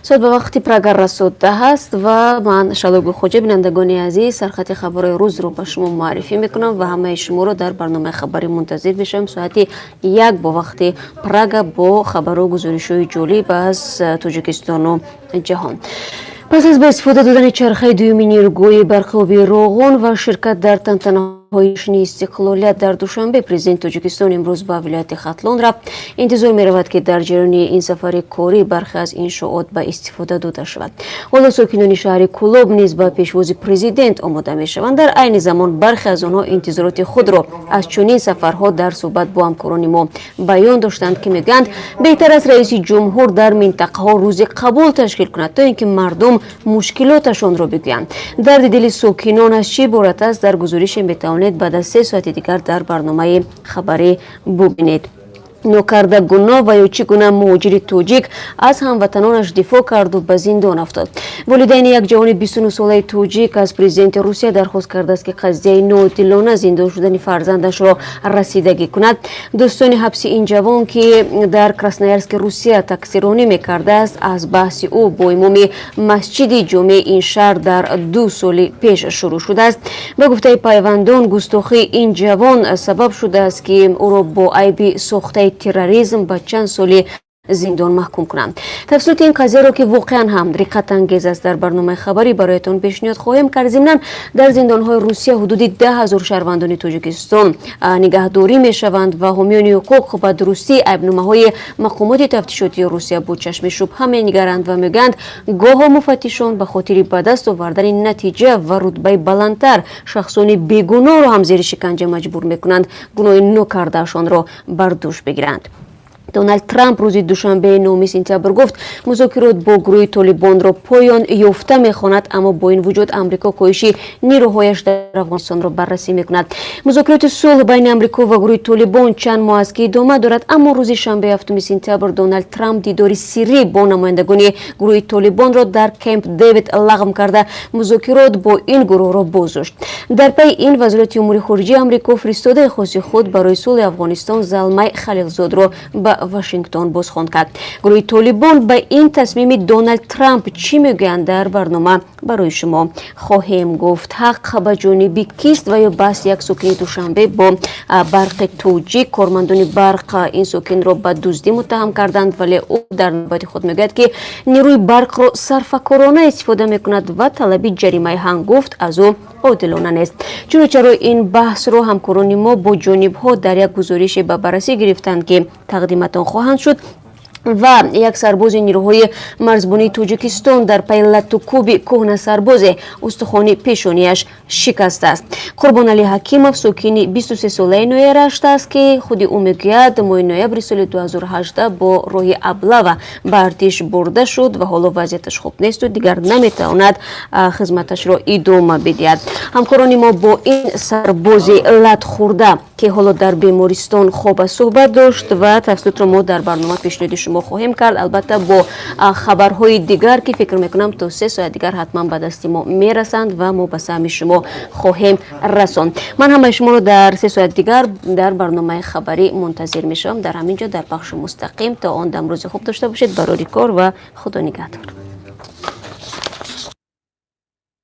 ساعت به وقتی پراگ رسیده است و من شالوگ خوجه بینندگان عزیز سرخط خبر روز رو به شما معرفی میکنم و همه شما رو در برنامه خبری منتظر بشم. ساعت 1 به وقت پراگ با خبر و گزارش‌های جالب از تاجیکستان و جهان. پس از به استفاده دادن چرخه دومی نیروگوی برق آبی روغن و شرکت در تنتنه‌های جشن استقلالیت در دوشنبه، پرزیدنت تاجیکستان امروز به ولایت ختلان رفت. انتظار می رود که در جریان این سفر کاری برخی از انشاءات به استفاده داده شود. حالا ساکنان شهر کولوب نیز به پیشواز پرزیدنت آماده می شوند. در عین زمان برخی از آنها انتظارات خود را از چنین سفرها در صحبت با همکاران ما بیان داشتند که میگویند بهتر است رئیس جمهور در منطقه ها روز قبول تشکیل کند تا اینکه مردم مشکلاتشان را بگویند. درد دل ساکنان از چه عبارت است در گزارش میتوانید بعد از 3 ساعت دیگر در برنامه خبری ببینید. نوکرده گناه و یا چگونه مهاجر تاجیک از هموطنانش دفاع کرد و به زندان افتاد. والدین یک جوان 29 ساله تاجیک از پرزیدنت روسیه درخواست کرده است که قضیه ناعادلانه زندان شدن فرزندش را رسیدگی کند. دوستان حبس این جوان که در کراسنایارسک روسیه تقصیرانی میکرده است از بحث او با امام مسجد جامع این شهر در 2 سال پیش شروع شده است. به گفته پیوندان گستاخی این جوان سبب شده است که او را با عیب ساخته تروریسم به چند سال زندان محکوم کنند. تفصیلات این قضیه را که واقعا هم دقت انگیز است در برنامه خبری برایتان پیشنهاد خواهیم کرد. ضمناً در زندان‌های روسیه حدود 10,000 شهروندان تاجیکستان نگهداری می‌شوند و حامیان حقوق به درستی عیب‌نامه‌های مقامات تفتیشاتی روسیه با چشم شبهه می‌نگرند و می‌گویند گاه مفتشان به خاطر به دست آوردن نتیجه و رتبه بلندتر شخصان بیگناه را هم زیر شکنجه مجبور می‌کنند گناه نکرده‌شان را بر دوش بگیرند. دونالد ترامپ روز دوشنبه 9 سپتامبر گفت مذاکرات با گروه طالبان را پایان یافته می‌خواند، اما با این وجود آمریکا کاهش نیروهایش در افغانستان را بررسی می‌کند. مذاکرات صلح بین آمریکا و گروه طالبان چند ماه است که ادامه دارد، اما روز شنبه 7 سپتامبر دونالد ترامپ دیداری سری با نمایندگان گروه طالبان را در کمپ دیوید لغو کرده مذاکرات با این گروه را بازداشت. در پی این وزارت امور خارجه آمریکا فرستاده خاص خود برای صلح افغانستان زلمه خلیلزاد را به واشنگتن بازخواند کرد. گروه طالبان به این تصمیم دونالد ترامپ چی میگویند در برنامه برای شما خواهیم گفت. حق به جانب کیست و یا بس یک ساکن دوشنبه با برق تاجیک کارمندان برق این ساکن را به دزدی متهم کردند، ولی او در نوبت خود میگوید که نیروی برق را صرفه‌کارانه استفاده میکند و طلب جریمه هنگفت از او عادلانه نیست. چرا این بحث رو همکاران ما با جانب ها در یک گزارش به بررسی گرفتند که تقدیمتان خواهند شد. و یک سرباز نیروهای مرزبانی تاجیکستان در پی لطوکوب کهنه سرباز استخوان پیشانیش شکسته است. قربان علی حکیمов ساکن 23 ساله نویه رشت است که خود او میگوید ماه نوامبر سال 2018 با راه ابله به ارتش برده شد و حالا وضعیتش خوب نیست و دیگر نمیتواند خدمتش را ادامه بدهد. همکاران ما با این سرباز لط خورده که حالا در بیمارستان خواب صحبت داشت و تفصیلات را ما در برنامه پیشنهاد شما خواهیم کرد، البته با خبرهای دیگر که فکر میکنم تا 3 ساعت دیگر حتما به دست ما میرسند و ما به سهم شما خواهیم رساند. من همه شما رو در 3 ساعت دیگر در برنامه خبری منتظر میشم در همینجا در بخش مستقیم. تا آن دم روز خوب داشته باشید. برای کار و خدا نگهدار.